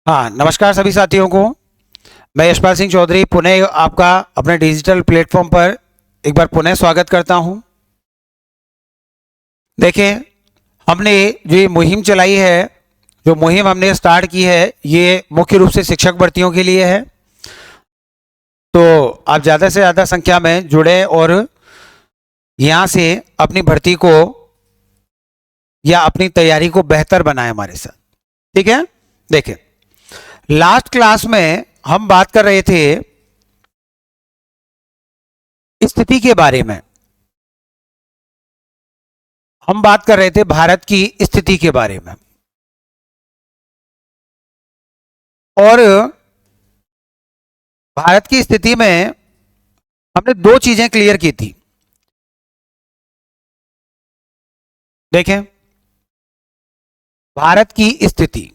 हाँ, नमस्कार सभी साथियों को। मैं यशपाल सिंह चौधरी पुनः आपका अपने डिजिटल प्लेटफॉर्म पर एक बार पुनः स्वागत करता हूं। देखिए, हमने जो ये मुहिम चलाई है, जो मुहिम हमने स्टार्ट की है, ये मुख्य रूप से शिक्षक भर्तियों के लिए है। तो आप ज़्यादा से ज़्यादा संख्या में जुड़े और यहाँ से अपनी भर्ती को या अपनी तैयारी को बेहतर बनाएं हमारे साथ। ठीक है, देखिए लास्ट क्लास में हम बात कर रहे थे स्थिति के बारे में। हम बात कर रहे थे भारत की स्थिति के बारे में, और भारत की स्थिति में हमने दो चीजें क्लियर की थी। देखें, भारत की स्थिति,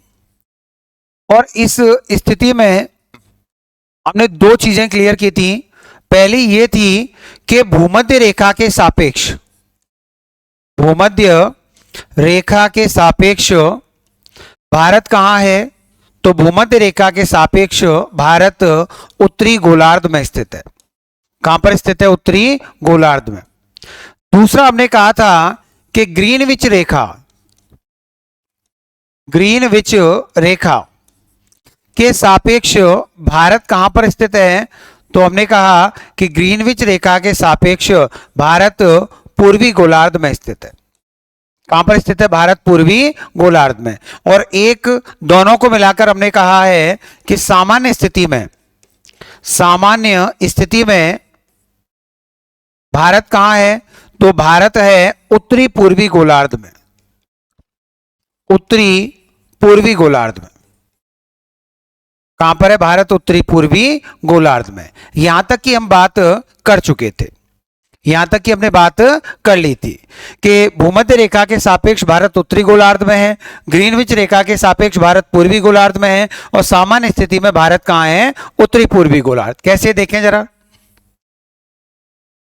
और इस स्थिति में हमने दो चीजें क्लियर की थी। पहली ये थी कि भूमध्य रेखा के सापेक्ष, भूमध्य रेखा के सापेक्ष भारत कहां है? तो भूमध्य रेखा के सापेक्ष भारत उत्तरी गोलार्ध में स्थित है। कहां पर स्थित है? उत्तरी गोलार्ध में। दूसरा हमने कहा था कि ग्रीनविच रेखा, ग्रीनविच रेखा के सापेक्ष भारत कहां पर स्थित है? तो हमने कहा कि ग्रीनविच रेखा के सापेक्ष भारत पूर्वी गोलार्ध में स्थित है। कहां पर स्थित है? भारत पूर्वी गोलार्ध में। और एक दोनों को मिलाकर हमने कहा है कि सामान्य स्थिति में, सामान्य स्थिति में भारत कहां है? तो भारत है उत्तरी पूर्वी गोलार्ध में, उत्तरी पूर्वी गोलार्ध में। कहां पर है भारत? उत्तरी पूर्वी गोलार्ध में। यहां तक की हम बात कर चुके थे, यहां तक की हमने बात कर ली थी कि भूमध्य रेखा के सापेक्ष भारत उत्तरी गोलार्ध में है, ग्रीनविच रेखा के सापेक्ष भारत पूर्वी गोलार्ध में है, और सामान्य स्थिति में भारत कहां है? उत्तरी पूर्वी गोलार्ध। कैसे देखें जरा,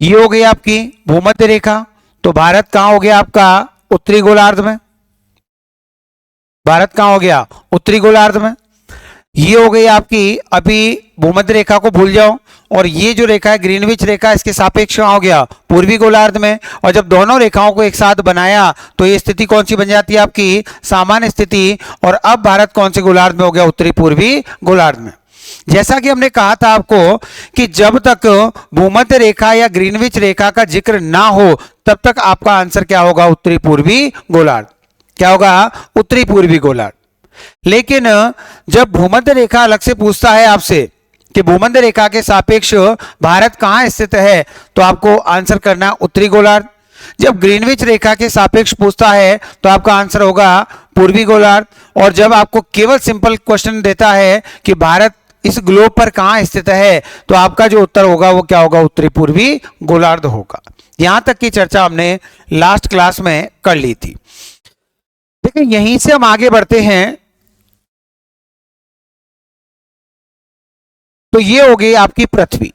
ये हो गई आपकी भूमध्य रेखा, तो भारत कहां हो गया आपका? उत्तरी गोलार्ध में। भारत कहां हो गया? उत्तरी गोलार्ध में। ये हो गई आपकी, अभी भूमध्य रेखा को भूल जाओ, और ये जो रेखा है ग्रीनविच रेखा, इसके सापेक्ष हो गया पूर्वी गोलार्ध में। और जब दोनों रेखाओं को एक साथ बनाया तो ये स्थिति कौन सी बन जाती है आपकी? सामान्य स्थिति। और अब भारत कौन से गोलार्ध में हो गया? उत्तरी पूर्वी गोलार्ध में। जैसा कि हमने कहा था आपको कि जब तक भूमध्य रेखा या ग्रीनविच रेखा का जिक्र ना हो तब तक आपका आंसर क्या होगा? उत्तरी पूर्वी गोलार्ध। क्या होगा? उत्तरी पूर्वी गोलार्ध। लेकिन जब भूमध्य रेखा अलग से पूछता है आपसे कि भूमध्य रेखा के सापेक्ष भारत कहां स्थित है, तो आपको आंसर करना है उत्तरी गोलार्ध। जब ग्रीनविच रेखा के सापेक्ष पूछता है तो आपका आंसर होगा पूर्वी गोलार्ध। और जब आपको केवल सिंपल क्वेश्चन देता है कि भारत इस ग्लोब पर कहां स्थित है, तो आपका जो उत्तर होगा वो क्या होगा? उत्तरी पूर्वी गोलार्ध होगा। यहां तक की चर्चा हमने लास्ट क्लास में कर ली थी। देखिए, यहीं से हम आगे बढ़ते हैं। तो ये हो गई आपकी पृथ्वी,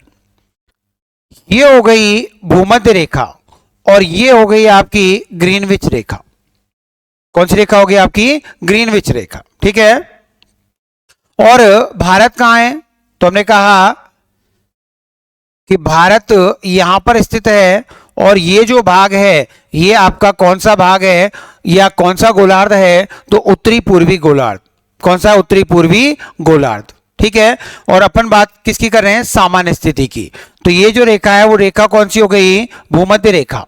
ये हो गई भूमध्य रेखा, और ये हो गई आपकी ग्रीनविच रेखा। कौन सी रेखा हो गई आपकी? ग्रीनविच रेखा। ठीक है, और भारत कहां है? तो हमने कहा कि भारत यहां पर स्थित है, और ये जो भाग है ये आपका कौन सा भाग है या कौन सा गोलार्ध है? तो उत्तरी पूर्वी गोलार्ध। कौन सा? उत्तरी पूर्वी गोलार्ध। ठीक है, और अपन बात किसकी कर रहे हैं? सामान्य स्थिति की। तो ये जो रेखा है वो रेखा कौन सी हो गई? भूमध्य रेखा।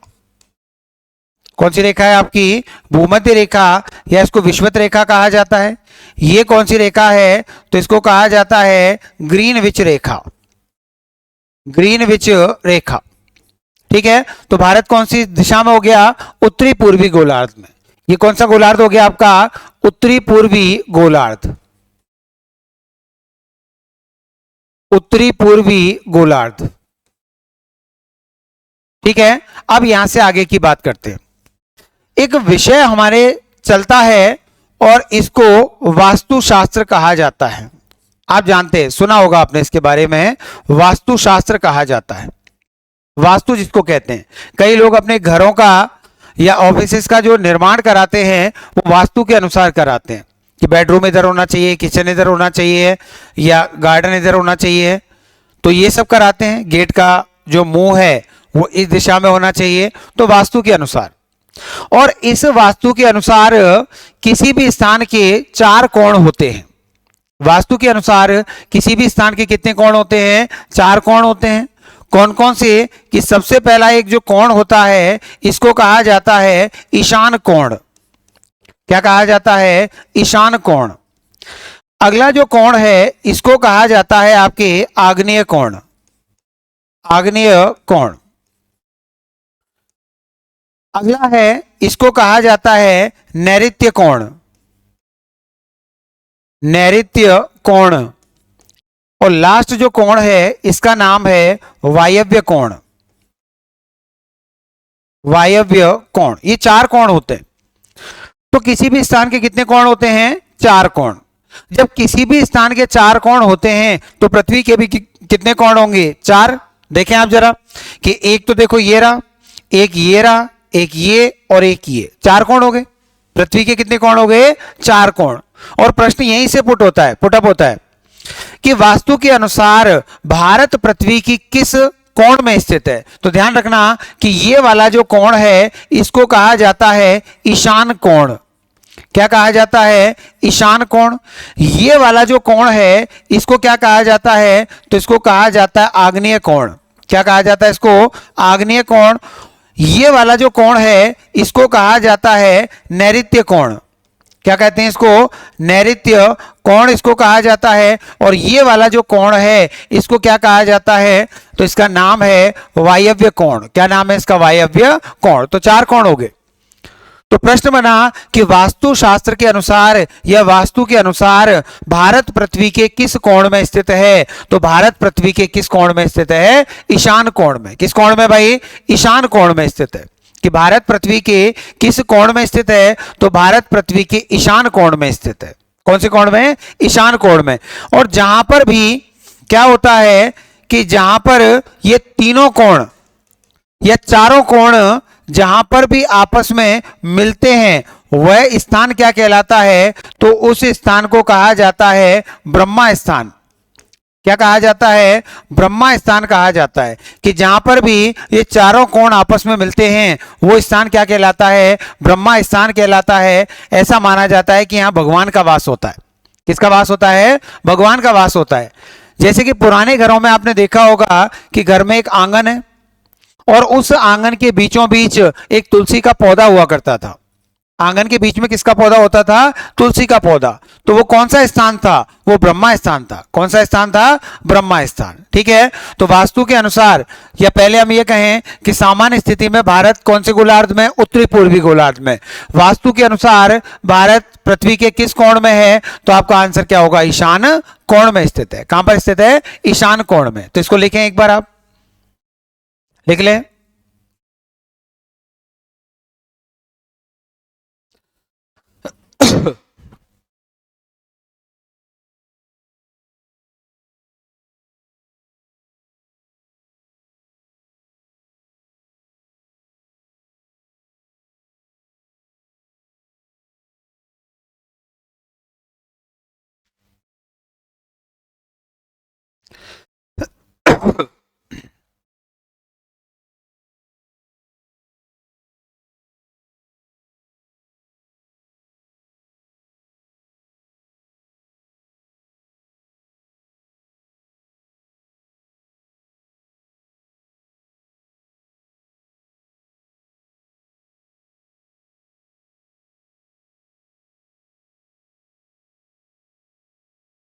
कौन सी रेखा है आपकी? भूमध्य रेखा, या इसको विषुवत रेखा कहा जाता है। ये कौन सी रेखा है? तो इसको कहा जाता है ग्रीनविच रेखा, ग्रीनविच रेखा। ठीक है, तो भारत कौन सी दिशा में हो गया? उत्तरी पूर्वी गोलार्ध में। ये कौन सा गोलार्ध हो गया आपका? उत्तरी पूर्वी गोलार्ध, उत्तरी पूर्वी गोलार्ध। ठीक है, अब यहां से आगे की बात करते हैं। एक विषय हमारे चलता है और इसको वास्तुशास्त्र कहा जाता है। आप जानते हैं, सुना होगा आपने इसके बारे में, वास्तुशास्त्र कहा जाता है। वास्तु जिसको कहते हैं, कई लोग अपने घरों का या ऑफिसेस का जो निर्माण कराते हैं वो वास्तु के अनुसार कराते हैं। कि बेडरूम इधर होना चाहिए, किचन इधर होना चाहिए, या गार्डन इधर होना चाहिए, तो ये सब कराते हैं। गेट का जो मुंह है वो इस दिशा में होना चाहिए, तो वास्तु के अनुसार। और इस वास्तु के अनुसार किसी भी स्थान के 4 कोण होते हैं। वास्तु के अनुसार किसी भी स्थान के कितने कोण होते हैं? 4 कोण होते हैं। कौन कौन से? कि सबसे पहला एक जो कोण होता है इसको कहा जाता है ईशान कोण। क्या कहा जाता है? ईशान कोण। अगला जो कोण है इसको कहा जाता है आपके आग्नेय कोण। आग्नेय कोण। अगला है इसको कहा जाता है नैऋत्य कोण। नैऋत्य कोण। और लास्ट जो कोण है इसका नाम है वायव्य कोण। वायव्य कोण। ये 4 कोण होते हैं। तो किसी भी स्थान के कितने कोण होते हैं? 4 कोण। जब किसी भी स्थान के 4 कोण होते हैं तो पृथ्वी के भी कितने कोण होंगे? 4। देखें आप जरा कि एक तो देखो ये रहा, एक ये रहा, एक ये और एक ये, 4 कोण हो गए। पृथ्वी के कितने कोण हो गए? 4 कोण। और प्रश्न यहीं से पुटअप होता है कि वास्तु के अनुसार भारत पृथ्वी की किस कोण में स्थित है। तो ध्यान रखना कि ये वाला जो कोण है इसको कहा जाता है ईशान कोण। क्या कहा जाता है? ईशान कोण। ये वाला जो कोण है इसको क्या कहा जाता है? तो इसको कहा जाता है आग्नेय कोण। क्या कहा जाता है इसको? आग्नेय कोण। ये वाला जो कोण है इसको कहा जाता है नैऋत्य कोण। क्या कहते हैं इसको? नैऋत्य कोण इसको कहा जाता है। और ये वाला जो कोण है इसको क्या कहा जाता है? तो इसका नाम है वायव्य कोण। क्या नाम है इसका? वायव्य कोण। तो 4 कोण हो गए। तो प्रश्न बना कि वास्तु शास्त्र के अनुसार या वास्तु के अनुसार भारत पृथ्वी के किस कोण में स्थित है? तो भारत पृथ्वी के किस कोण में स्थित है? ईशान कोण में। किस कोण में भाई? ईशान कोण में स्थित है। कि भारत पृथ्वी के किस कोण में स्थित है? तो भारत पृथ्वी के ईशान कोण में स्थित है। कौन से कोण में? ईशान कोण में। और जहां पर भी क्या होता है कि जहां पर ये तीनों कोण या चारों कोण जहां पर भी आपस में मिलते हैं वह स्थान क्या कहलाता है? तो उस स्थान को कहा जाता है ब्रह्मा स्थान। क्या कहा जाता है? ब्रह्मा स्थान कहा जाता है। कि जहां पर भी ये चारों कोण आपस में मिलते हैं वो स्थान क्या कहलाता है? ब्रह्मा स्थान कहलाता है। ऐसा माना जाता है कि यहां भगवान का वास होता है। किसका वास होता है? भगवान का वास होता है। जैसे कि पुराने घरों में आपने देखा होगा कि घर में एक आंगन है और उस आंगन के बीचों बीच एक तुलसी का पौधा हुआ करता था। आंगन के बीच में किसका पौधा होता था? तुलसी का पौधा। तो वो कौन सा स्थान था? वो ब्रह्मा स्थान था। कौन सा स्थान था? ब्रह्मा स्थान। ठीक है। तो वास्तु के अनुसार, या पहले हम ये कहें कि सामान्य स्थिति में भारत कौन से गोलार्ध में? उत्तरी पूर्वी गोलार्ध में। वास्तु के अनुसार भारत पृथ्वी के किस कोण में है? तो आपका आंसर क्या होगा? ईशान कोण में स्थित है। कहां पर स्थित है? ईशान कोण में। तो इसको लिखें एक बार, आप लिख लें।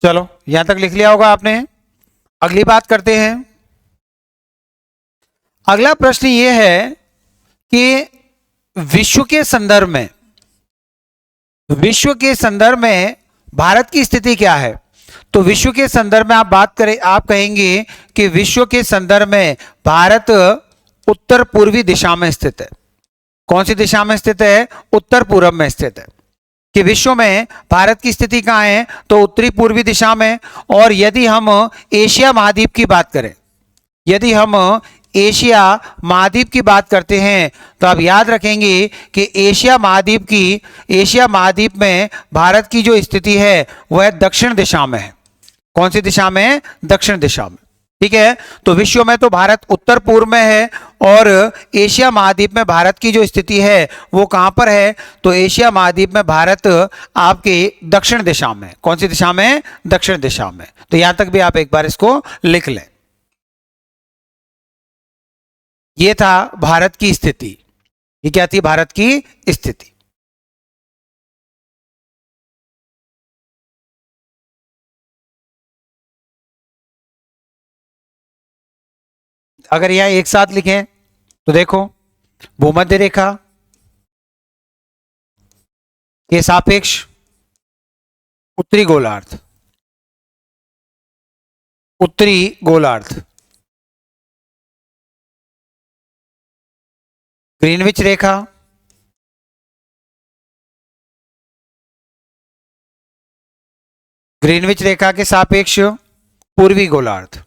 चलो यहां तक लिख लिया होगा आपने। अगली बात करते हैं। अगला प्रश्न यह है कि विश्व के संदर्भ में भारत की स्थिति क्या है? तो विश्व के संदर्भ में आप बात करें, आप कहेंगे कि विश्व के संदर्भ में भारत उत्तर पूर्वी दिशा में स्थित है। कौन सी दिशा में स्थित है? उत्तर पूर्व में स्थित है। कि विश्व में भारत की स्थिति कहां है? तो उत्तरी पूर्वी दिशा में। और यदि हम एशिया महाद्वीप की बात करें, यदि हम एशिया महाद्वीप की बात करते हैं तो आप याद रखेंगे कि एशिया महाद्वीप में भारत की जो स्थिति है वह दक्षिण दिशा में है। कौन सी दिशा में है? दक्षिण दिशा में। ठीक है, तो विश्व में तो भारत उत्तर पूर्व में है और एशिया महाद्वीप में भारत की जो स्थिति है वो कहां पर है? तो एशिया महाद्वीप में भारत आपके दक्षिण दिशा में। कौन सी दिशा में? दक्षिण दिशा में। तो यहां तक भी आप एक बार इसको लिख लें। ये था भारत की स्थिति। ये क्या थी? भारत की स्थिति। अगर यह एक साथ लिखें तो देखो, भूमध्य रेखा के सापेक्ष उत्तरी गोलार्ध, उत्तरी गोलार्ध, ग्रीनविच रेखा, ग्रीनविच रेखा के सापेक्ष पूर्वी गोलार्ध,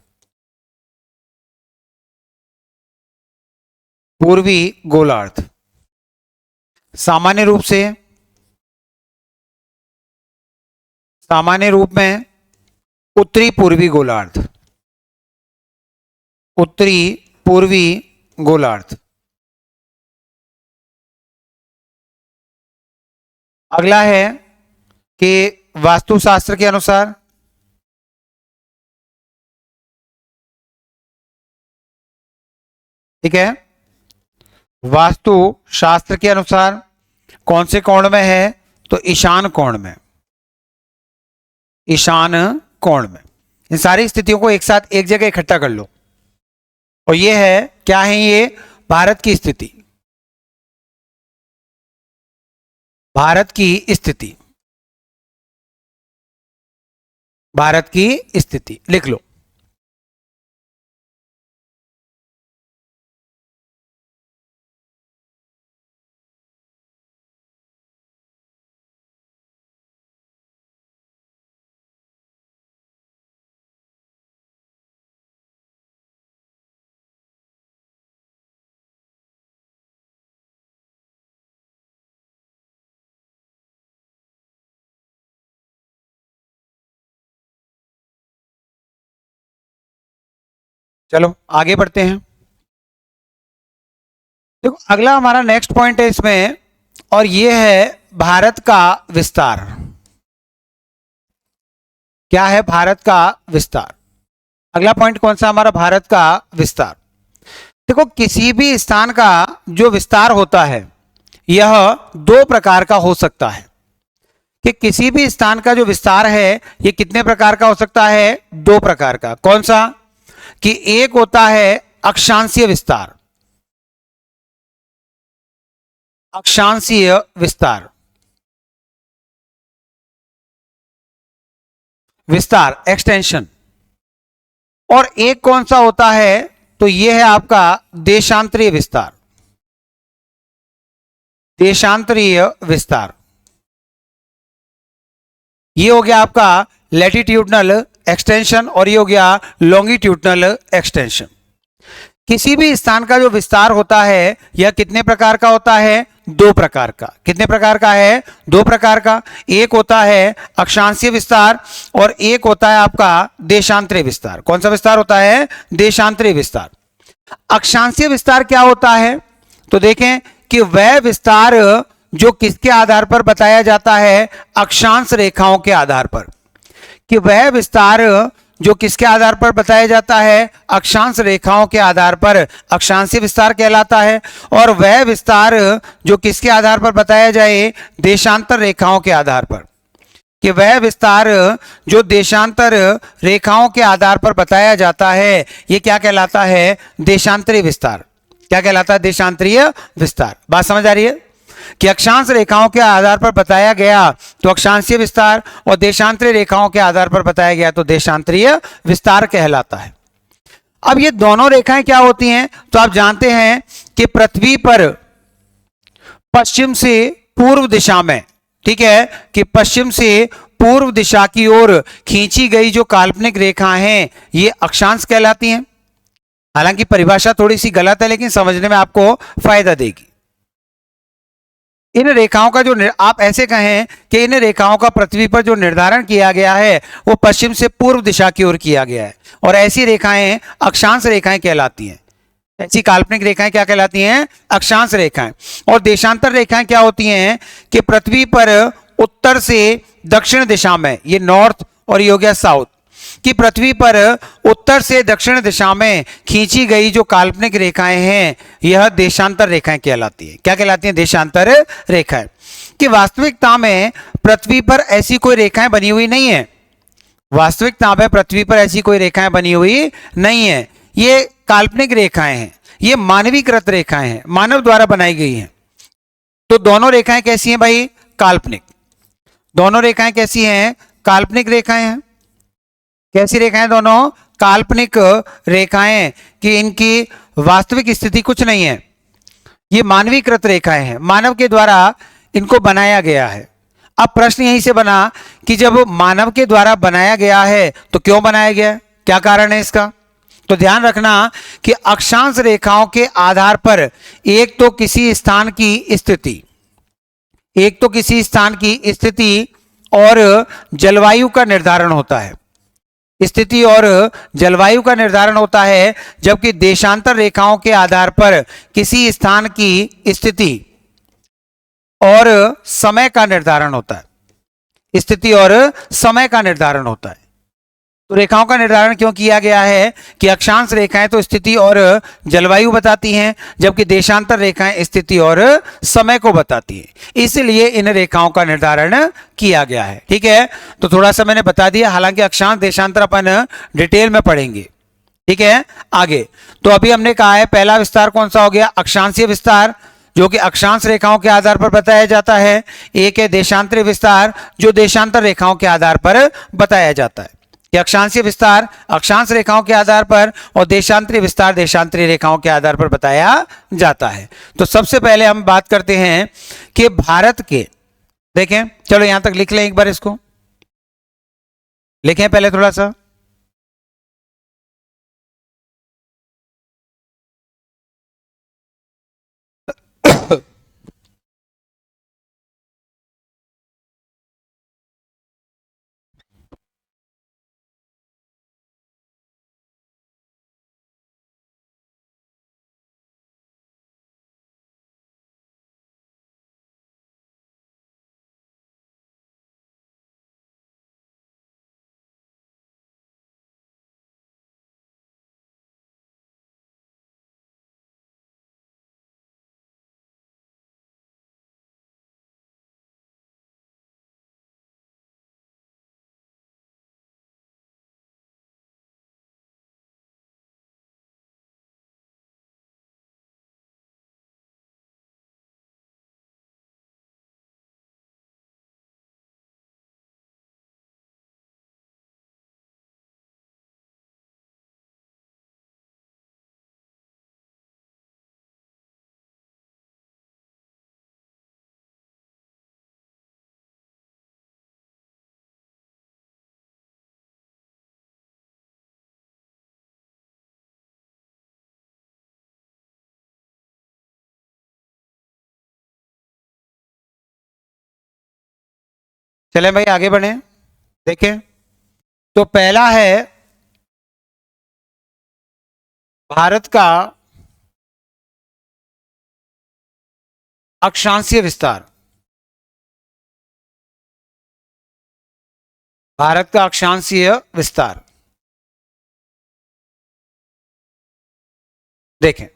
पूर्वी गोलार्ध। सामान्य रूप में उत्तरी पूर्वी गोलार्ध, उत्तरी पूर्वी गोलार्ध। अगला है कि वास्तुशास्त्र के अनुसार, ठीक है, वास्तु शास्त्र के अनुसार कौन से कोण में है? तो ईशान कोण में, ईशान कोण में। इन सारी स्थितियों को एक साथ एक जगह इकट्ठा कर लो और ये है, क्या है ये? भारत की स्थिति, भारत की स्थिति, भारत की स्थिति लिख लो। चलो आगे बढ़ते हैं। देखो, अगला हमारा नेक्स्ट पॉइंट है इसमें, और ये है भारत का विस्तार। क्या है? भारत का विस्तार। अगला पॉइंट कौन सा हमारा? भारत का विस्तार। देखो, किसी भी स्थान का जो विस्तार होता है यह दो प्रकार का हो सकता है। कि किसी भी स्थान का जो विस्तार है ये कितने प्रकार का हो सकता है? दो प्रकार का। कौन सा? कि एक होता है अक्षांशीय विस्तार, अक्षांशीय विस्तार, विस्तार एक्सटेंशन। और एक कौन सा होता है? तो यह है आपका देशांतरीय विस्तार, देशांतरीय विस्तार। ये हो गया आपका लैटिट्यूडनल एक्सटेंशन और ये हो गया लॉन्गिट्यूडनल एक्सटेंशन। किसी भी स्थान का जो विस्तार होता है यह कितने प्रकार का होता है? दो प्रकार का। कितने प्रकार का है? दो प्रकार का। एक होता है अक्षांशीय विस्तार और एक होता है आपका देशांतरीय विस्तार। कौन सा विस्तार होता है? देशांतरीय विस्तार। अक्षांशीय विस्तार क्या होता है? तो देखें कि वह विस्तार जो किसके आधार पर बताया जाता है? अक्षांश रेखाओं के आधार पर। कि वह विस्तार जो किसके आधार पर बताया जाता है? अक्षांश रेखाओं के आधार पर अक्षांशीय विस्तार कहलाता है। और वह विस्तार जो किसके आधार पर बताया जाए? देशांतर रेखाओं के आधार पर। कि वह विस्तार जो देशांतर रेखाओं के आधार पर बताया जाता है ये क्या कहलाता है? देशांतरीय विस्तार। क्या कहलाता है? देशांतरीय विस्तार। बात समझ आ रही है? कि अक्षांश रेखाओं के आधार पर बताया गया तो अक्षांशीय विस्तार और देशांतरीय रेखाओं के आधार पर बताया गया तो देशांतरीय विस्तार कहलाता है। अब ये दोनों रेखाएं क्या होती हैं? तो आप जानते हैं कि पृथ्वी पर पश्चिम से पूर्व दिशा में, ठीक है, कि पश्चिम से पूर्व दिशा की ओर खींची गई जो काल्पनिक रेखाएं हैं ये अक्षांश कहलाती हैं। हालांकि परिभाषा थोड़ी सी गलत है लेकिन समझने में आपको फायदा देगी। इन रेखाओं का जो आप ऐसे कहें कि इन रेखाओं का पृथ्वी पर जो निर्धारण किया गया है वो पश्चिम से पूर्व दिशा की ओर किया गया है, और ऐसी रेखाएं अक्षांश रेखाएं कहलाती हैं। ऐसी काल्पनिक रेखाएं क्या कहलाती हैं? अक्षांश रेखाएं। और देशांतर रेखाएं क्या होती हैं कि पृथ्वी पर उत्तर से दक्षिण दिशा में, ये नॉर्थ और ये हो गया साउथ, कि पृथ्वी पर उत्तर से दक्षिण दिशा में खींची गई जो काल्पनिक रेखाएं हैं यह देशांतर रेखाएं कहलाती हैं। क्या कहलाती हैं? देशांतर रेखाएं। कि वास्तविकता में पृथ्वी पर ऐसी कोई रेखाएं बनी हुई नहीं है। वास्तविकता में पृथ्वी पर ऐसी कोई रेखाएं बनी हुई नहीं है। ये काल्पनिक रेखाएं हैं, ये मानवीकृत रेखाएं हैं, मानव द्वारा बनाई गई हैं। तो दोनों रेखाएं कैसी हैं भाई? काल्पनिक। दोनों रेखाएं कैसी हैं? काल्पनिक रेखाएं हैं। कैसी रेखाएं? दोनों काल्पनिक रेखाएं, कि इनकी वास्तविक स्थिति कुछ नहीं है। ये मानवीकृत रेखाएं हैं, मानव के द्वारा इनको बनाया गया है। अब प्रश्न यहीं से बना कि जब मानव के द्वारा बनाया गया है तो क्यों बनाया गया, क्या कारण है इसका? तो ध्यान रखना कि अक्षांश रेखाओं के आधार पर एक तो किसी स्थान की स्थिति, एक तो किसी स्थान की स्थिति और जलवायु का निर्धारण होता है। स्थिति और जलवायु का निर्धारण होता है, जबकि देशांतर रेखाओं के आधार पर किसी स्थान की स्थिति और समय का निर्धारण होता है। स्थिति और समय का निर्धारण होता है। तो रेखाओं का निर्धारण क्यों किया गया है कि अक्षांश रेखाएं तो स्थिति और जलवायु बताती हैं, जबकि देशांतर रेखाएं स्थिति और समय को बताती हैं। इसलिए इन रेखाओं का निर्धारण किया गया है। ठीक है, तो थोड़ा सा मैंने बता दिया, हालांकि अक्षांश देशांतर अपन डिटेल में पढ़ेंगे। ठीक है, आगे। तो अभी हमने कहा है पहला विस्तार कौन सा हो गया? अक्षांशीय विस्तार, जो कि अक्षांश रेखाओं के आधार पर बताया जाता है। एक है देशांतरीय विस्तार, जो देशांतर रेखाओं के आधार पर बताया जाता है। कि अक्षांशीय विस्तार अक्षांश रेखाओं के आधार पर और देशांतरीय विस्तार देशांतरीय रेखाओं के आधार पर बताया जाता है। तो सबसे पहले हम बात करते हैं कि भारत के, देखें, चलो यहां तक लिख लें एक बार, इसको लिखें पहले थोड़ा सा। चलें भाई आगे बढ़े। देखें, तो पहला है भारत का अक्षांशीय विस्तार। भारत का अक्षांशीय विस्तार देखें,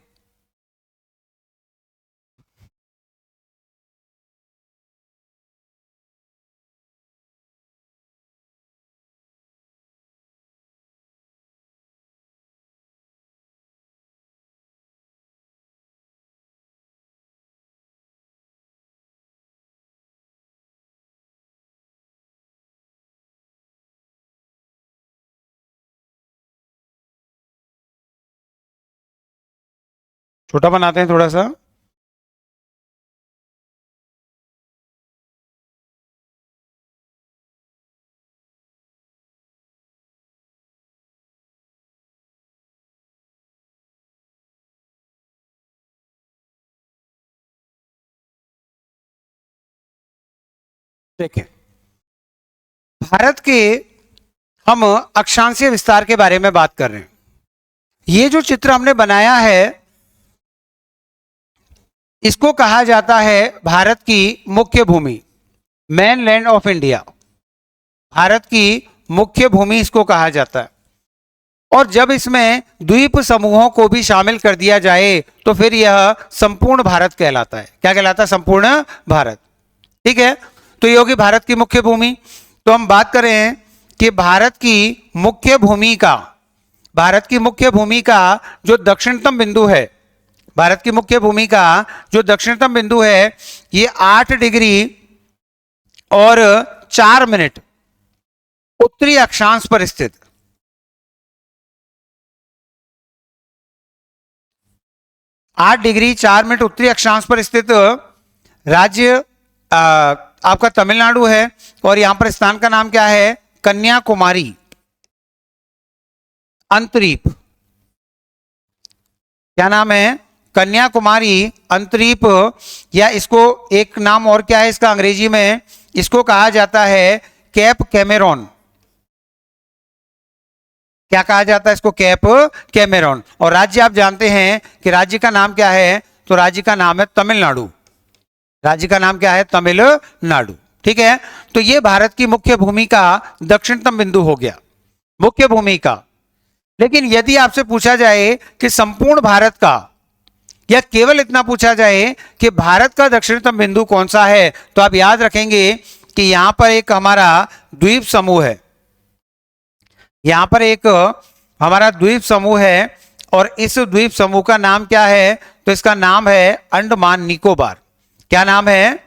छोटा बनाते हैं थोड़ा सा। देखें, भारत के हम अक्षांशीय विस्तार के बारे में बात कर रहे हैं। ये जो चित्र हमने बनाया है इसको कहा जाता है भारत की मुख्य भूमि, मेनलैंड ऑफ इंडिया। भारत की मुख्य भूमि इसको कहा जाता है। और जब इसमें द्वीप समूहों को भी शामिल कर दिया जाए तो फिर यह संपूर्ण भारत कहलाता है। क्या कहलाता है? संपूर्ण भारत। ठीक है, तो ये होगी भारत की मुख्य भूमि। तो हम बात कर रहे हैं कि भारत की मुख्य भूमि का जो दक्षिणतम बिंदु है, भारत की मुख्य भूमि का जो दक्षिणतम बिंदु है, ये 8 डिग्री और 4 मिनट उत्तरी अक्षांश पर स्थित, 8 डिग्री 4 मिनट उत्तरी अक्षांश पर स्थित राज्य आपका तमिलनाडु है। और यहां पर स्थान का नाम क्या है? कन्याकुमारी अंतरीप। क्या नाम है? कन्याकुमारी अंतरीप। या इसको एक नाम और क्या है इसका अंग्रेजी में? इसको कहा जाता है कैप कैमेरोन। क्या कहा जाता है इसको? Cap Cameron. और राज्य आप जानते हैं कि राज्य का नाम क्या है? तो राज्य का नाम है तमिलनाडु। राज्य का नाम क्या है? तमिलनाडु। ठीक है, तो ये भारत की मुख्य भूमि का दक्षिणतम बिंदु हो गया, मुख्य भूमि का। लेकिन यदि आपसे पूछा जाए कि संपूर्ण भारत का, या केवल इतना पूछा जाए कि भारत का दक्षिणतम बिंदु कौन सा है, तो आप याद रखेंगे कि यहां पर एक हमारा द्वीप समूह है, यहां पर एक हमारा द्वीप समूह है। और इस द्वीप समूह का नाम क्या है? तो इसका नाम है अंडमान निकोबार। क्या नाम है?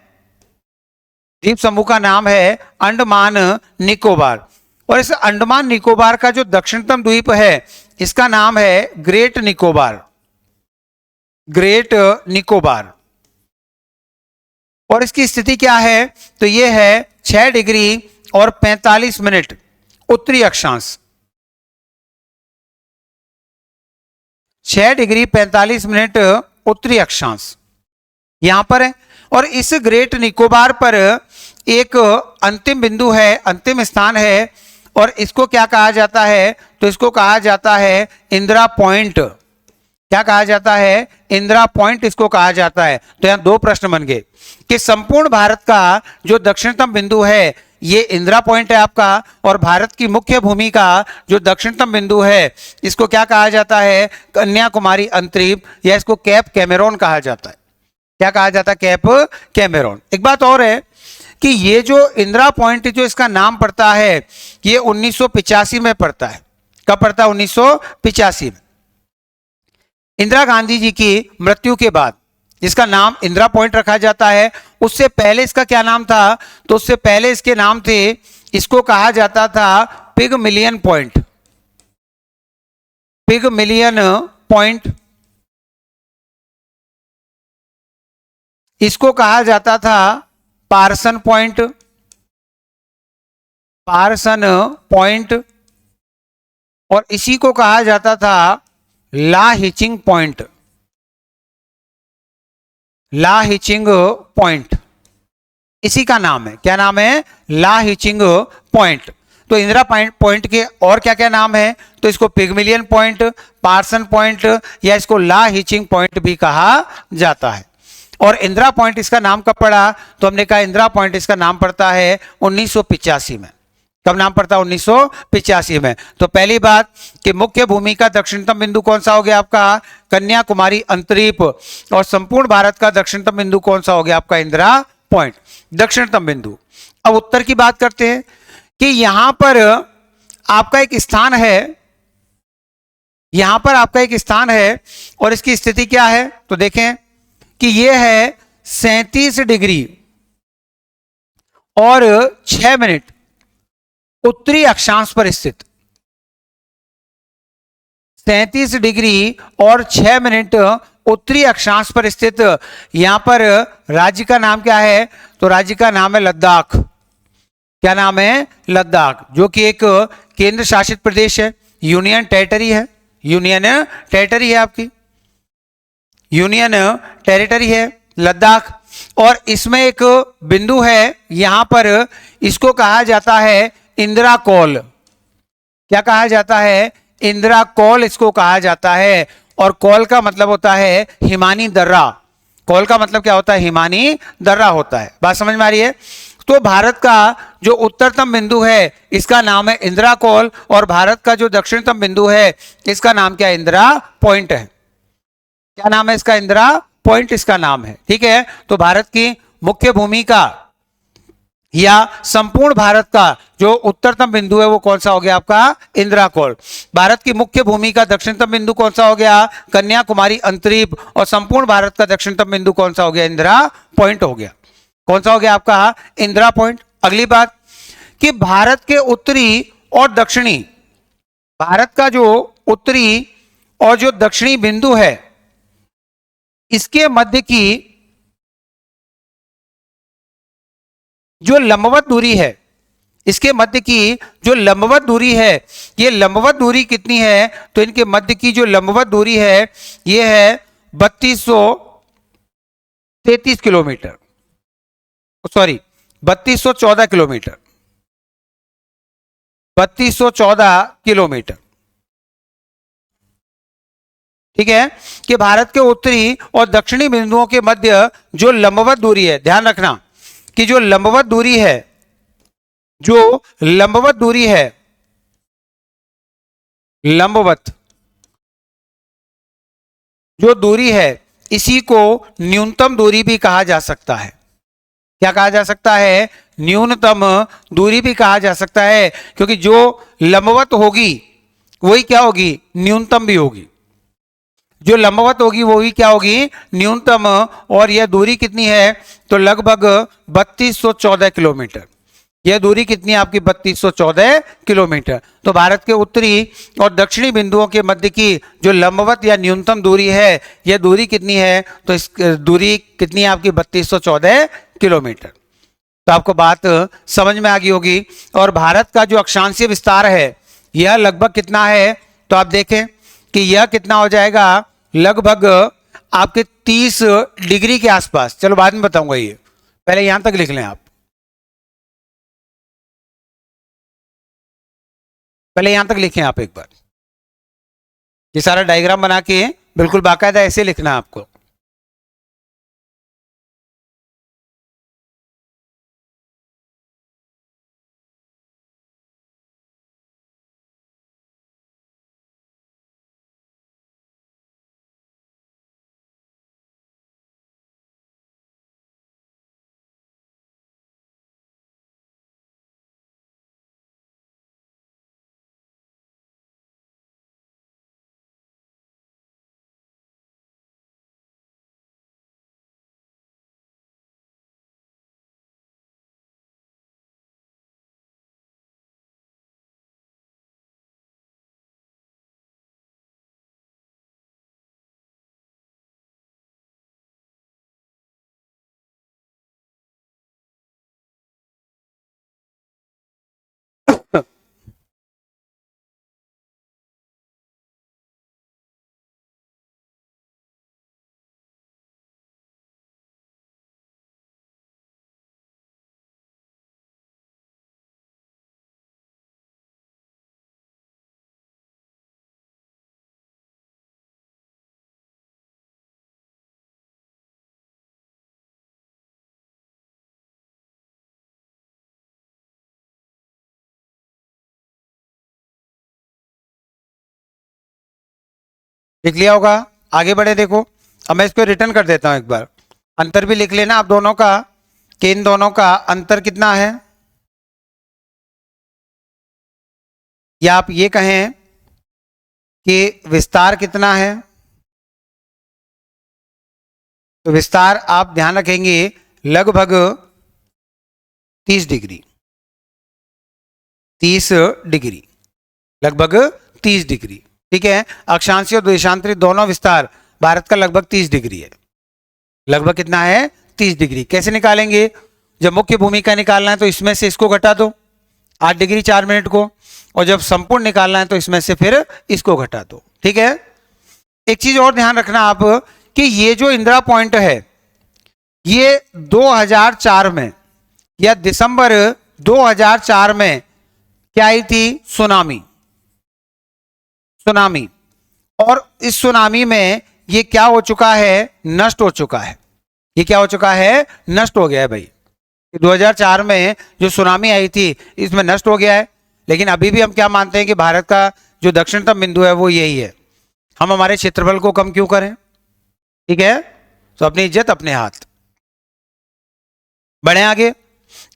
द्वीप समूह का नाम है अंडमान निकोबार। और इस अंडमान निकोबार का जो दक्षिणतम द्वीप है इसका नाम है ग्रेट निकोबार, ग्रेट निकोबार। और इसकी स्थिति क्या है? तो यह है 6 डिग्री और 45 मिनट उत्तरी अक्षांश, 6 डिग्री 45 मिनट उत्तरी अक्षांश यहां पर है। और इस ग्रेट निकोबार पर एक अंतिम बिंदु है, अंतिम स्थान है। और इसको क्या कहा जाता है? तो इसको कहा जाता है इंदिरा पॉइंट। क्या कहा जाता है? इंदिरा पॉइंट इसको कहा जाता है। तो यहां 2 प्रश्न बन गए कि संपूर्ण भारत का जो दक्षिणतम बिंदु है ये इंदिरा पॉइंट है आपका, और भारत की मुख्य भूमि का जो दक्षिणतम बिंदु है इसको क्या कहा जाता है? कन्याकुमारी अंतरीप, या इसको कैप कैमेरोन कहा जाता है। क्या कहा जाता है? Cap Cameron. एक बात और है कि ये जो इंदिरा पॉइंट जो इसका नाम पड़ता है ये 1985 में पड़ता है। कब पड़ता है? 1985 में। इंदिरा गांधी जी की मृत्यु के बाद इसका नाम इंदिरा पॉइंट रखा जाता है। उससे पहले इसका क्या नाम था? तो उससे पहले इसके नाम थे, इसको कहा जाता था पिगमिलियन पॉइंट, पिगमिलियन पॉइंट। इसको कहा जाता था पार्सन पॉइंट, पार्सन पॉइंट। और इसी को कहा जाता था ला हिचिंग पॉइंट, ला हिचिंग पॉइंट इसी का नाम है। क्या नाम है? ला हिचिंग पॉइंट। तो इंदिरा पॉइंट के और क्या क्या नाम है? तो इसको पिगमिलियन पॉइंट, पार्सन पॉइंट, या इसको ला हिचिंग पॉइंट भी कहा जाता है। और इंदिरा पॉइंट इसका नाम कब पड़ा? तो हमने कहा इंदिरा पॉइंट इसका नाम पड़ता है 1985 में। कब नाम पड़ता है? 1985 में। तो पहली बात कि मुख्य भूमि का दक्षिणतम बिंदु कौन सा हो गया आपका? कन्याकुमारी अंतरीप। और संपूर्ण भारत का दक्षिणतम बिंदु कौन सा हो गया आपका? इंदिरा पॉइंट, दक्षिणतम बिंदु। अब उत्तर की बात करते हैं कि यहां पर आपका एक स्थान है, यहां पर आपका एक स्थान है और इसकी स्थिति क्या है? तो देखें कि यह है 37 डिग्री और 6 मिनट उत्तरी अक्षांश पर स्थित, 37 डिग्री और 6 मिनट उत्तरी अक्षांश पर स्थित। यहां पर राज्य का नाम क्या है? तो राज्य का नाम है लद्दाख। क्या नाम है? लद्दाख, जो कि एक केंद्र शासित प्रदेश है, यूनियन टेरिटरी है, यूनियन टेरिटरी है आपकी, यूनियन टेरिटरी है लद्दाख। और इसमें एक बिंदु है यहां पर, इसको कहा जाता है इंदिरा कौल। क्या कहा जाता है? इंदिरा कौल इसको कहा जाता है। और कौल का मतलब होता है हिमानी दर्रा। कौल का मतलब क्या होता है? हिमानी दर्रा होता है। बात समझ में आ रही है? तो भारत का जो उत्तरतम बिंदु है इसका नाम है इंदिरा कौल, और भारत का जो दक्षिणतम बिंदु है इसका नाम क्या है? इंदिरा पॉइंट है। क्या नाम है इसका? इंदिरा पॉइंट इसका नाम है। ठीक है, तो भारत की मुख्य भूमिका या संपूर्ण भारत का जो उत्तरतम बिंदु है वो कौन सा हो गया आपका? इंदिरा कौल। भारत की मुख्य भूमि का दक्षिणतम बिंदु कौन सा हो गया? कन्याकुमारी अंतरीप। और संपूर्ण भारत का दक्षिणतम बिंदु कौन सा हो गया? इंदिरा पॉइंट हो गया। कौन सा हो गया आपका? इंदिरा पॉइंट। अगली बात कि भारत के उत्तरी और दक्षिणी, भारत का जो उत्तरी और जो दक्षिणी बिंदु है इसके मध्य की जो लंबवत दूरी है, इसके मध्य की जो लंबवत दूरी है, ये लंबवत दूरी कितनी है? तो इनके मध्य की जो लंबवत दूरी है ये है 3233 किलोमीटर, सॉरी 3214 किलोमीटर। 3214 किलोमीटर। ठीक है, कि भारत के उत्तरी और दक्षिणी बिंदुओं के मध्य जो लंबवत दूरी है, ध्यान रखना कि जो लंबवत दूरी है, जो लंबवत दूरी है, लंबवत जो दूरी है इसी को न्यूनतम दूरी भी कहा जा सकता है। क्या कहा जा सकता है? न्यूनतम दूरी भी कहा जा सकता है, क्योंकि जो लंबवत होगी वही क्या होगी? न्यूनतम भी होगी। जो लंबवत होगी वो भी क्या होगी? न्यूनतम। और यह दूरी कितनी है? तो लगभग 3214 किलोमीटर। यह दूरी कितनी है आपकी? 3214 किलोमीटर। तो भारत के उत्तरी और दक्षिणी बिंदुओं के मध्य की जो लंबवत या न्यूनतम दूरी है, यह दूरी कितनी है? तो इस दूरी कितनी है आपकी? 3214 किलोमीटर। तो आपको बात समझ में आ गई होगी। और भारत का जो अक्षांशीय विस्तार है यह लगभग कितना है? तो आप देखें कि यह कितना हो जाएगा? लगभग आपके 30 डिग्री के आसपास। चलो बाद में बताऊंगा, ये पहले यहां तक लिख लें आप। पहले यहां तक लिखें आप एक बार। ये सारा डायग्राम बना के बिल्कुल बाकायदा ऐसे लिखना है आपको। लिख लिया होगा? आगे बढ़े देखो। अब मैं इसको रिटर्न कर देता हूं एक बार। अंतर भी लिख लेना आप दोनों का, कि इन दोनों का अंतर कितना है, या आप ये कहें कि विस्तार कितना है। तो विस्तार आप ध्यान रखेंगे लगभग 30 डिग्री। 30 डिग्री, लगभग 30 डिग्री। ठीक है, अक्षांशीय और देशांतरी दोनों विस्तार भारत का लगभग 30 डिग्री है। लगभग कितना है? 30 डिग्री। कैसे निकालेंगे? जब मुख्य भूमि का निकालना है तो इसमें से इसको घटा दो 8 डिग्री 4 मिनट को, और जब संपूर्ण निकालना है तो इसमें से फिर इसको घटा दो। ठीक है, एक चीज और ध्यान रखना आप कि ये जो इंदिरा पॉइंट है ये 2004 में या दिसंबर 2004 में क्या आई थी? सुनामी। सुनामी। और इस सुनामी में ये क्या हो चुका है? नष्ट हो चुका है। ये क्या हो चुका है? नष्ट हो गया है भाई। 2004 में जो सुनामी आई थी इसमें नष्ट हो गया है। लेकिन अभी भी हम क्या मानते हैं कि भारत का जो दक्षिणतम बिंदु है वो यही है। हम हमारे क्षेत्रफल को कम क्यों करें? ठीक है, तो अपनी इज्जत अपने हाथ। बढ़े आगे।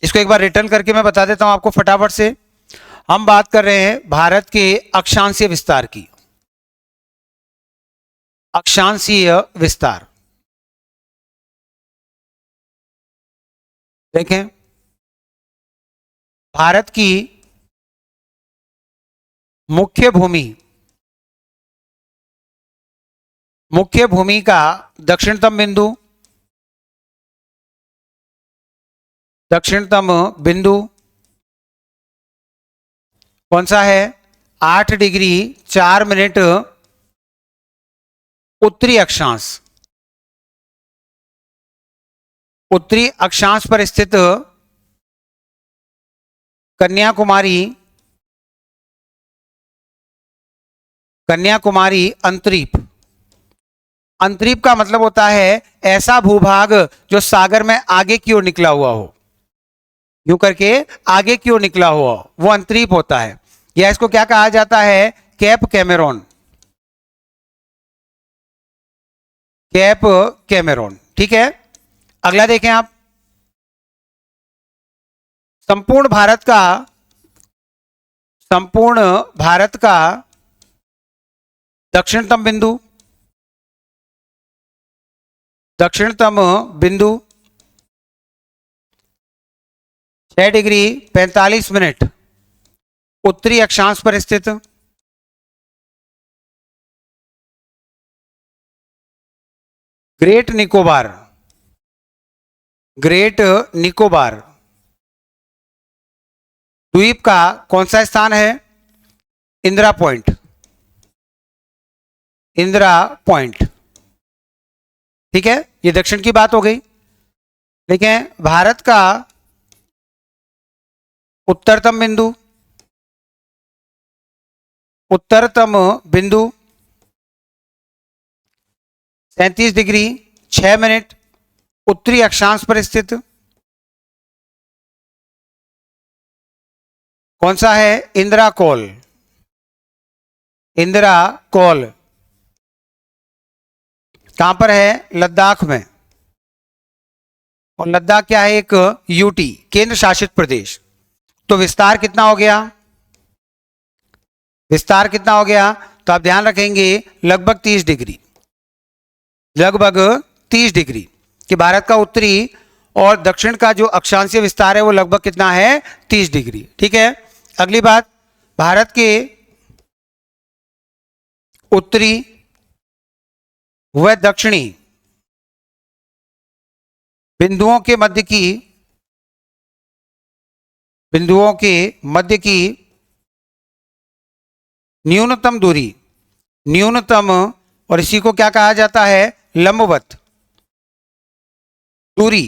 इसको एक बार रिटर्न करके मैं बता देता हूं आपको फटाफट से। हम बात कर रहे हैं भारत के अक्षांशीय विस्तार की। अक्षांशीय विस्तार देखें, भारत की मुख्य भूमि, मुख्य भूमि का दक्षिणतम बिंदु, दक्षिणतम बिंदु कौन सा है? 8 डिग्री 4 मिनट उत्तरी अक्षांश। उत्तरी अक्षांश पर स्थित कन्याकुमारी, कन्याकुमारी अंतरीप। अंतरीप का मतलब होता है ऐसा भूभाग जो सागर में आगे की ओर निकला हुआ हो, यूं करके आगे की ओर निकला हुआ, वो अंतरीप होता है। या इसको क्या कहा जाता है? Cap Cameron. Cap Cameron. ठीक है, अगला देखें आप। संपूर्ण भारत का, संपूर्ण भारत का दक्षिणतम बिंदु, दक्षिणतम बिंदु 6 डिग्री 45 मिनट उत्तरी अक्षांश पर स्थित ग्रेट निकोबार, ग्रेट निकोबार द्वीप का कौन सा स्थान है? इंदिरा पॉइंट। इंदिरा पॉइंट। ठीक है, ये दक्षिण की बात हो गई। लेकिन भारत का उत्तरतम बिंदु, उत्तरतम बिंदु 37 डिग्री 6 मिनट उत्तरी अक्षांश पर स्थित कौन सा है? इंदिरा कौल। इंदिरा कौल कहां पर है? लद्दाख में। और लद्दाख क्या है? एक यूटी, केंद्र शासित प्रदेश। तो विस्तार कितना हो गया? विस्तार कितना हो गया? तो आप ध्यान रखेंगे लगभग 30 डिग्री, लगभग 30 डिग्री कि भारत का उत्तरी और दक्षिण का जो अक्षांशीय विस्तार है वो लगभग कितना है? 30 डिग्री। ठीक है, अगली बात, भारत के उत्तरी व दक्षिणी बिंदुओं के मध्य की, बिंदुओं के मध्य की न्यूनतम दूरी, न्यूनतम, और इसी को क्या कहा जाता है? लंबवत दूरी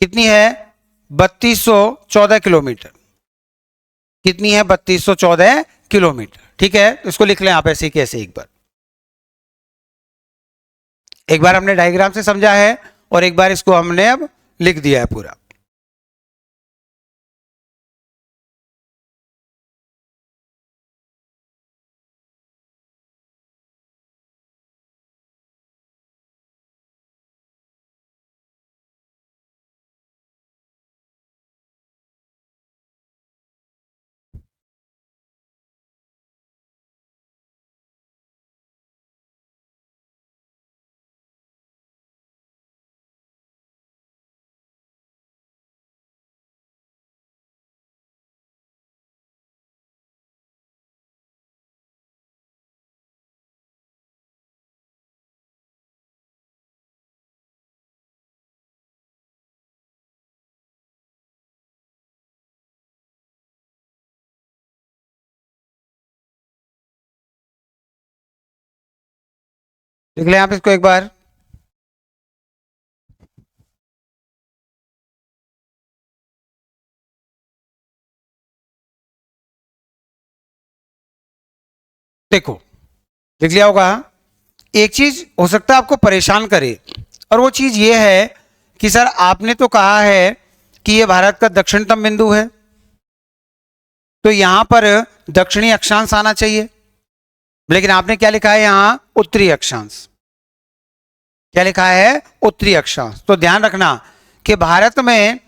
कितनी है? 3214 किलोमीटर। कितनी है? 3214 किलोमीटर। ठीक है, इसको लिख लें आप ऐसे कैसे। एक बार हमने डायग्राम से समझा है और एक बार इसको हमने अब लिख दिया है पूरा। लिख लें आप इसको एक बार। देखो लिख लिया होगा। एक चीज हो सकता है आपको परेशान करे, और वो चीज ये है कि सर आपने तो कहा है कि ये भारत का दक्षिणतम बिंदु है, तो यहां पर दक्षिणी अक्षांश आना चाहिए, लेकिन आपने क्या लिखा है यहां? उत्तरी अक्षांश। क्या लिखा है? उत्तरी अक्षांश। तो ध्यान रखना कि भारत में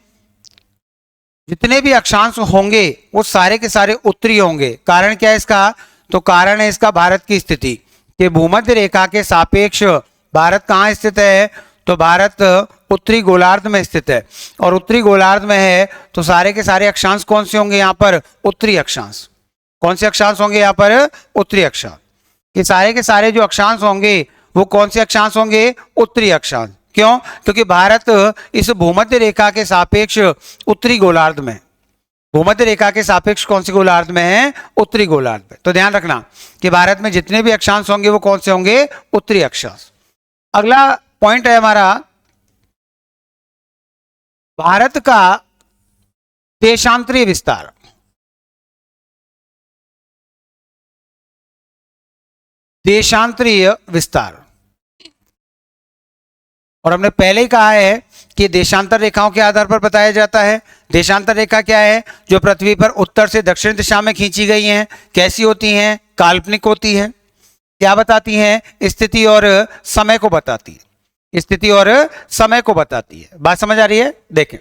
जितने भी अक्षांश होंगे वो सारे के सारे उत्तरी होंगे। कारण क्या है इसका? तो कारण है इसका भारत की स्थिति कि भूमध्य रेखा के सापेक्ष भारत कहाँ स्थित है? तो भारत उत्तरी गोलार्ध में स्थित है, और उत्तरी गोलार्ध में है तो सारे के सारे अक्षांश कौन से होंगे यहाँ पर? उत्तरी अक्षांश। कौन से अक्षांश होंगे यहाँ पर? उत्तरी अक्षांश। कि सारे के सारे जो अक्षांश होंगे वो कौन से अक्षांश होंगे? उत्तरी अक्षांश। क्यों? क्योंकि भारत इस भूमध्य रेखा के सापेक्ष उत्तरी गोलार्ध में, भूमध्य रेखा के सापेक्ष कौन सी गोलार्ध में है? उत्तरी गोलार्ध में। तो ध्यान रखना कि भारत में जितने भी अक्षांश होंगे वो कौन से होंगे? उत्तरी अक्षांश। अगला पॉइंट है हमारा भारत का देशांतरीय विस्तार। देशांतरीय विस्तार, और हमने पहले ही कहा है कि देशांतर रेखाओं के आधार पर बताया जाता है। देशांतर रेखा क्या है? जो पृथ्वी पर उत्तर से दक्षिण दिशा में खींची गई हैं। कैसी होती हैं? काल्पनिक होती है। क्या बताती हैं? स्थिति और समय को बताती है। स्थिति और समय को बताती है। बात समझ आ रही है? देखें,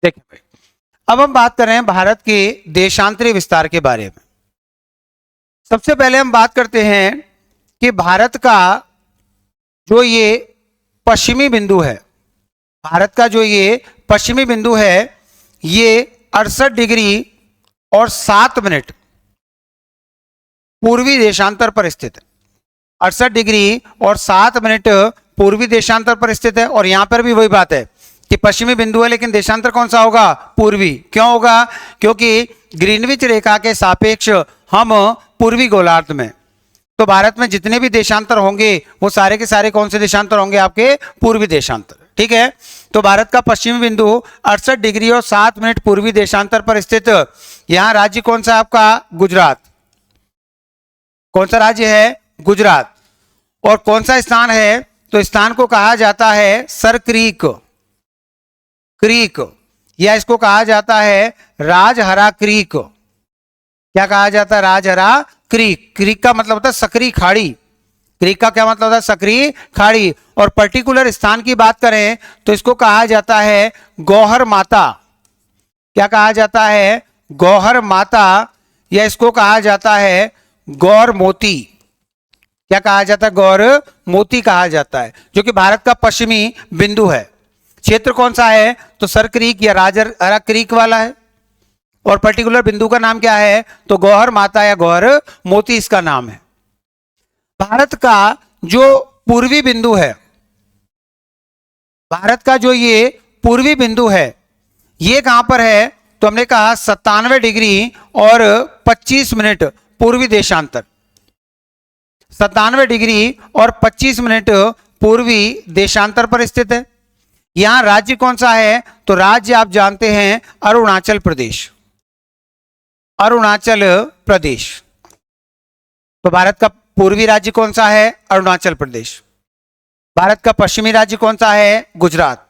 देखिए भाई, अब हम बात कर रहे हैं भारत के देशांतरीय विस्तार के बारे में। सबसे पहले हम बात करते हैं कि भारत का जो ये पश्चिमी बिंदु है, भारत का जो ये पश्चिमी बिंदु है, ये 68 डिग्री और 7 मिनट पूर्वी देशांतर पर स्थित है। 68 डिग्री और 7 मिनट पूर्वी देशांतर पर स्थित है। और यहां पर भी वही बात है कि पश्चिमी बिंदु है लेकिन देशांतर कौन सा होगा? पूर्वी। क्यों होगा? क्योंकि ग्रीनविच रेखा के सापेक्ष हम पूर्वी गोलार्ध में, तो भारत में जितने भी देशांतर होंगे वो सारे के सारे कौन से देशांतर होंगे? आपके पूर्वी देशांतर। ठीक है, तो भारत का पश्चिमी बिंदु 68 डिग्री और 7 मिनट पूर्वी देशांतर पर स्थित। यहां राज्य कौन सा आपका? गुजरात। कौन सा राज्य है? गुजरात। और कौन सा स्थान है? तो स्थान को कहा जाता है सर क्रीक, क्रीक, या इसको कहा जाता है राजहरा क्रीक। क्या कहा जाता है? राजहरा क्रीक। क्रीक का मतलब होता है सकरी खाड़ी। क्रीक का क्या मतलब होता है? सकरी खाड़ी। और पर्टिकुलर स्थान की बात करें तो इसको कहा जाता है गौहर माता। क्या कहा जाता है? गौहर माता, या इसको कहा जाता है गौर मोती। क्या कहा जाता है? गौर मोती कहा जाता है, जो कि भारत का पश्चिमी बिंदु है। क्षेत्र कौन सा है? तो सर क्रीक या राजहरा क्रीक वाला है। और पर्टिकुलर बिंदु का नाम क्या है? तो गौहर माता या गौहर मोती इसका नाम है। भारत का जो पूर्वी बिंदु है, भारत का जो ये पूर्वी बिंदु है, ये कहां पर है? तो हमने कहा 97 डिग्री और 25 मिनट पूर्वी देशांतर। 97 डिग्री और 25 मिनट पूर्वी देशांतर पर स्थित है। यहां राज्य कौन सा है? तो राज्य आप जानते हैं अरुणाचल प्रदेश। अरुणाचल प्रदेश। तो भारत का पूर्वी राज्य कौन सा है? अरुणाचल प्रदेश। भारत का पश्चिमी राज्य कौन सा है? गुजरात।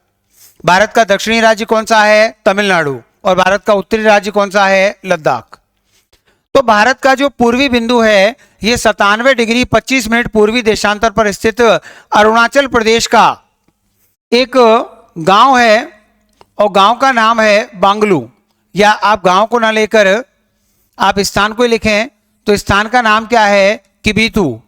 भारत का दक्षिणी राज्य कौन सा है? तमिलनाडु। और भारत का उत्तरी राज्य कौन सा है? लद्दाख। तो भारत का जो पूर्वी बिंदु है ये 97 डिग्री 25 मिनट पूर्वी देशांतर पर स्थित अरुणाचल प्रदेश का एक गांव है, और गांव का नाम है बांगलू। या आप गांव को ना लेकर आप स्थान को लिखें तो स्थान का नाम क्या है? किबीथू।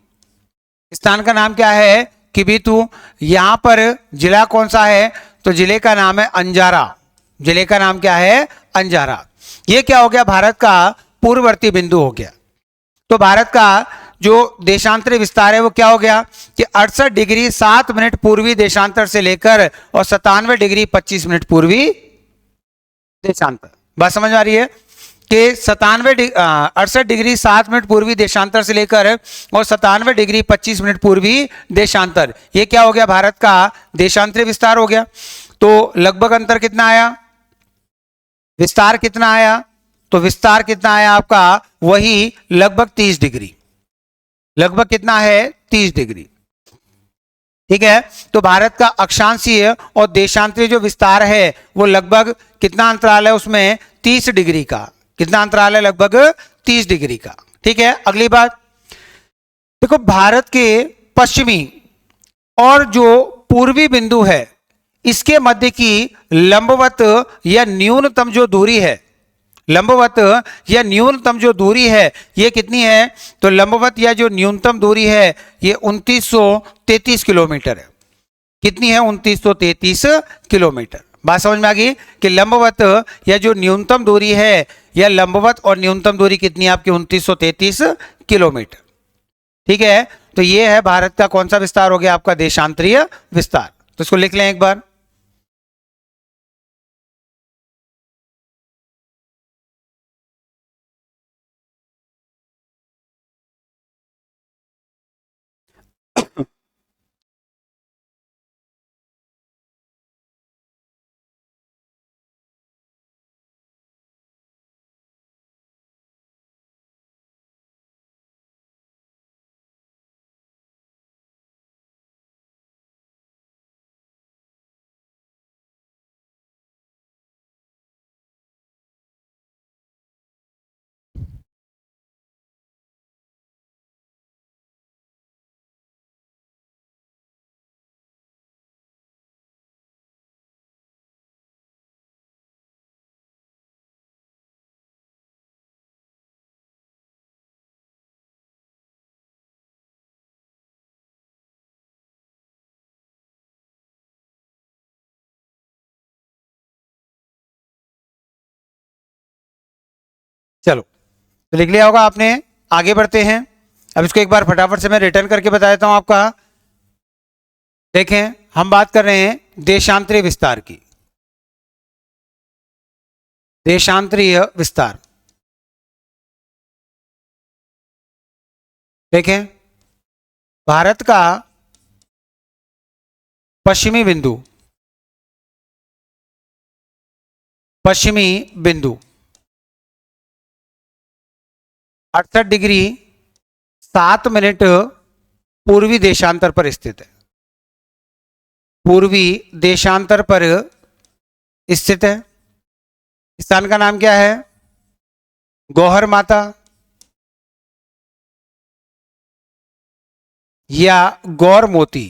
स्थान का नाम क्या है? किबीथू। यहां पर जिला कौन सा है? तो जिले का नाम है अंजारा। जिले का नाम क्या है? अंजारा। ये क्या हो गया? भारत का पूर्ववर्ती बिंदु हो गया। तो भारत का जो देशांतरी विस्तार है वो क्या हो गया कि 68 डिग्री 7 मिनट पूर्वी देशांतर से लेकर और 97 डिग्री 25 मिनट पूर्वी देशांतर। बात समझ में आ रही है कि 68 डिग्री 7 मिनट पूर्वी देशांतर से लेकर और 97 डिग्री 25 मिनट पूर्वी देशांतर, ये क्या हो गया, भारत का देशांतरी विस्तार हो गया। तो लगभग अंतर कितना आया, विस्तार कितना आया, तो विस्तार कितना आया आपका, वही लगभग 30 डिग्री, लगभग कितना है 30 डिग्री। ठीक है, तो भारत का अक्षांशीय और देशांतरीय जो विस्तार है वो लगभग कितना अंतराल है उसमें, 30 डिग्री का। कितना अंतराल है, लगभग 30 डिग्री का। ठीक है, अगली बात देखो, भारत के पश्चिमी और जो पूर्वी बिंदु है इसके मध्य की लंबवत या न्यूनतम जो दूरी है, लंबवत या न्यूनतम जो दूरी है ये कितनी है, तो लंबवत या जो न्यूनतम दूरी है ये 2933 किलोमीटर है। कितनी है, 2933 किलोमीटर। बात समझ में आ गई कि लंबवत या जो न्यूनतम दूरी है, या लंबवत और न्यूनतम दूरी कितनी है आपकी, 2933 किलोमीटर। ठीक है, तो ये है भारत का कौन सा विस्तार हो गया, आपका देशांतरीय विस्तार। तो इसको लिख लें एक बार। चलो, तो लिख लिया होगा आपने। आगे बढ़ते हैं, अब इसको एक बार फटाफट से मैं रिटर्न करके बता देता हूं आपका। देखें, हम बात कर रहे हैं देशांतरीय विस्तार की, देशांतरीय विस्तार। देखें, भारत का पश्चिमी बिंदु, पश्चिमी बिंदु 68 डिग्री 7 मिनट पूर्वी देशांतर पर स्थित है, पूर्वी देशांतर पर स्थित है। स्थान का नाम क्या है, गौहर माता या गौर मोती,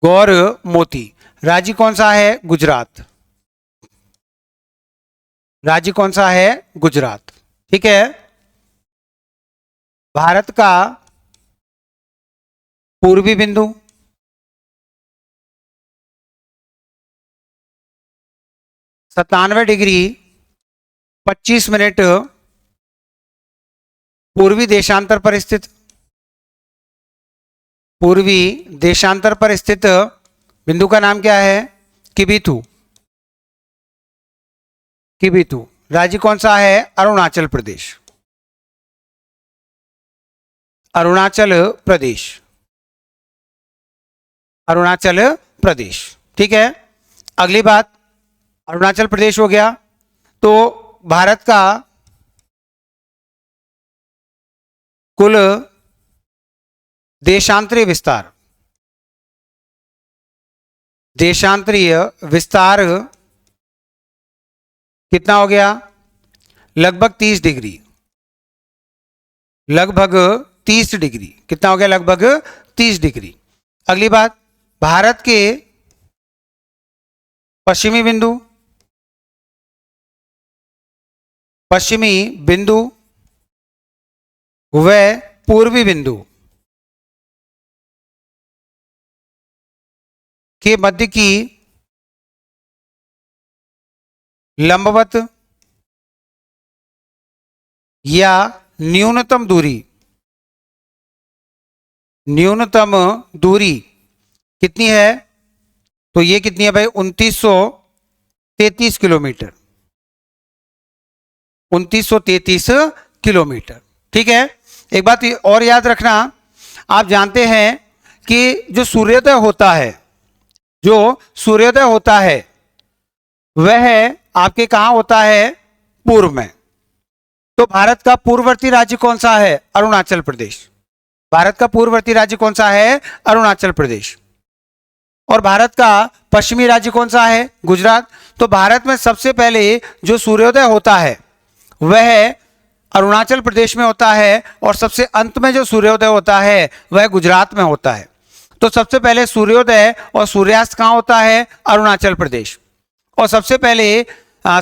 गौर मोती। राज्य कौन सा है, गुजरात। राज्य कौन सा है, गुजरात। ठीक है, भारत का पूर्वी बिंदु, 97 डिग्री 25 मिनट पूर्वी देशांतर पर स्थित, पूर्वी देशांतर पर स्थित बिंदु का नाम क्या है, किबिथु, किबिथु। राज्य कौन सा है, अरुणाचल प्रदेश, अरुणाचल प्रदेश, अरुणाचल प्रदेश। ठीक है, अगली बात, अरुणाचल प्रदेश हो गया। तो भारत का कुल देशांतरीय विस्तार, देशांतरीय विस्तार कितना हो गया, लगभग 30 डिग्री, लगभग 30 डिग्री। कितना हो गया, लगभग 30 डिग्री। अगली बात, भारत के पश्चिमी बिंदु, पश्चिमी बिंदु व पूर्वी बिंदु के मध्य की लंबवत या न्यूनतम दूरी कितनी है? तो ये कितनी है भाई? 2933 किलोमीटर। 2933 किलोमीटर। ठीक है, एक बात और याद रखना, आप जानते हैं कि जो सूर्योदय होता है वह आपके कहां होता है? पूर्व में। तो भारत का पूर्ववर्ती राज्य कौन सा है? अरुणाचल प्रदेश। भारत का पूर्ववर्ती राज्य कौन सा है? अरुणाचल प्रदेश। और भारत का पश्चिमी राज्य कौन सा है? गुजरात। तो भारत में सबसे पहले जो सूर्योदय होता है वह अरुणाचल प्रदेश में होता है, और सबसे अंत में जो सूर्योदय होता है वह गुजरात में होता है। तो सबसे पहले सूर्योदय और सूर्यास्त कहां होता है? अरुणाचल प्रदेश। और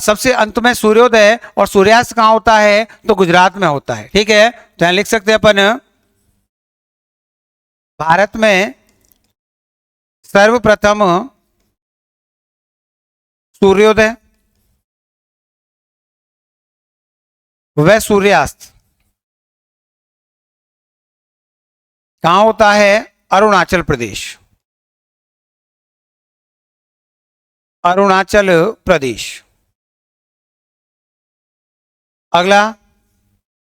सबसे अंत में सूर्योदय और सूर्यास्त कहां होता है? तो गुजरात में होता है। ठीक है, तो यहां लिख सकते हैं अपन, भारत में सर्वप्रथम सूर्योदय व सूर्यास्त कहां होता है? अरुणाचल प्रदेश। अरुणाचल प्रदेश। अगला,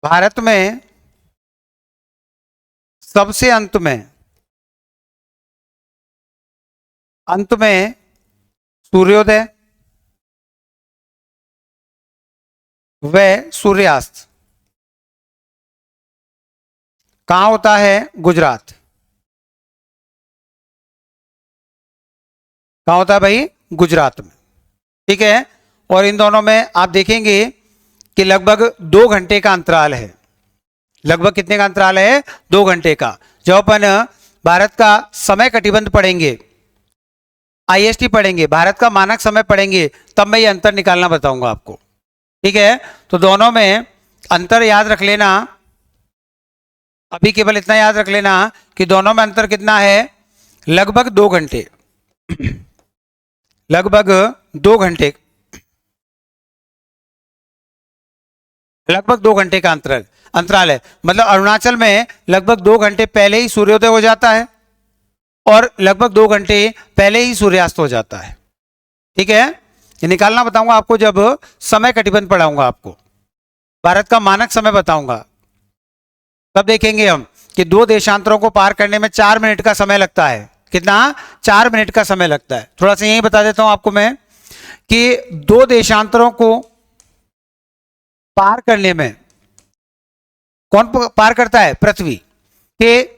भारत में सबसे अंत में सूर्योदय व सूर्यास्त कहां होता है? गुजरात। कहां होता है भाई? गुजरात में। ठीक है, और इन दोनों में आप देखेंगे कि लगभग 2 घंटे का अंतराल है। लगभग कितने का अंतराल है? 2 घंटे का। जब अपन भारत का समय कटिबंध पढ़ेंगे, आईएसटी पढ़ेंगे, भारत का मानक समय पढ़ेंगे, तब मैं ये अंतर निकालना बताऊंगा आपको। ठीक है, तो दोनों में अंतर याद रख लेना। अभी केवल इतना याद रख लेना कि दोनों में अंतर कितना है? लगभग 2 घंटे। लगभग 2 घंटे, लगभग 2 घंटे का अंतराल है। मतलब अरुणाचल में लगभग 2 घंटे पहले ही सूर्योदय हो जाता है और लगभग 2 घंटे पहले ही सूर्यास्त हो जाता है। ठीक है, ये निकालना बताऊंगा आपको जब समय कटिबंध पढ़ाऊंगा आपको, भारत का मानक समय बताऊंगा, तब देखेंगे हम कि 2 देशांतरों को पार करने में 4 मिनट का समय लगता है। कितना? 4 मिनट का समय लगता है। थोड़ा सा यही बता देता हूं आपको मैं कि 2 देशांतरों को पार करने में कौन पार करता है? पृथ्वी के,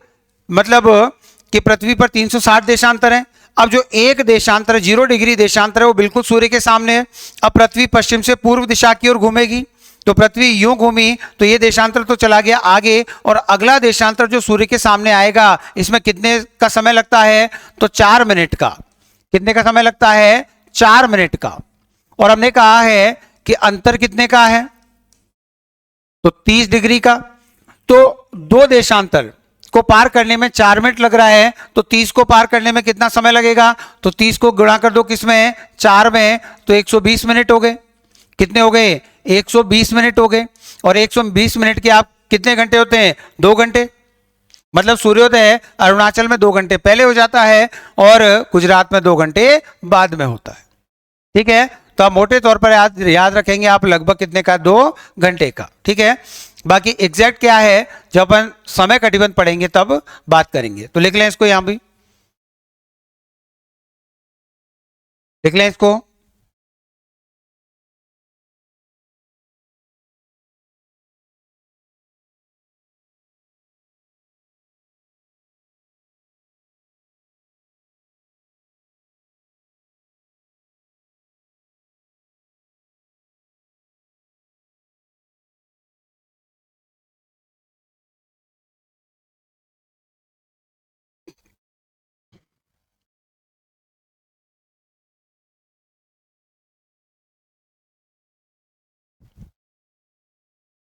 मतलब कि पृथ्वी पर 360 देशांतर हैं। अब जो एक देशांतर 0 डिग्री देशांतर है वो बिल्कुल सूर्य के सामने है। अब पृथ्वी पश्चिम से पूर्व दिशा की ओर घूमेगी, तो पृथ्वी यूं घूमी तो ये देशांतर तो चला गया आगे, और अगला देशांतर जो सूर्य के सामने आएगा इसमें कितने का समय लगता है? तो 4 मिनट का। कितने का समय लगता है? 4 मिनट का। और हमने कहा है कि अंतर कितने का है? तो 30 डिग्री का। तो 2 देशांतर को पार करने में 4 मिनट लग रहा है, तो 30 को पार करने में कितना समय लगेगा? तो 30 को गुणा कर दो किसमें? 4 में, तो 120 मिनट हो गए। कितने हो गए? 120 मिनट हो गए। और 120 मिनट के आप कितने घंटे होते हैं? 2 घंटे। मतलब सूर्योदय अरुणाचल में 2 घंटे पहले हो जाता है और गुजरात में 2 घंटे बाद में होता है। ठीक है, तो आप मोटे तौर पर याद रखेंगे आप लगभग कितने का? 2 घंटे का। ठीक है, बाकी एग्जैक्ट क्या है जब अपन समय कटिबंध पढ़ेंगे तब बात करेंगे। तो लिख लें इसको, यहां भी लिख लें इसको।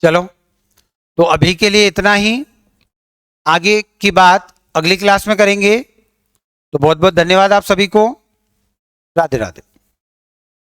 चलो, तो अभी के लिए इतना ही, आगे की बात अगली क्लास में करेंगे। तो बहुत बहुत धन्यवाद आप सभी को। राधे राधे।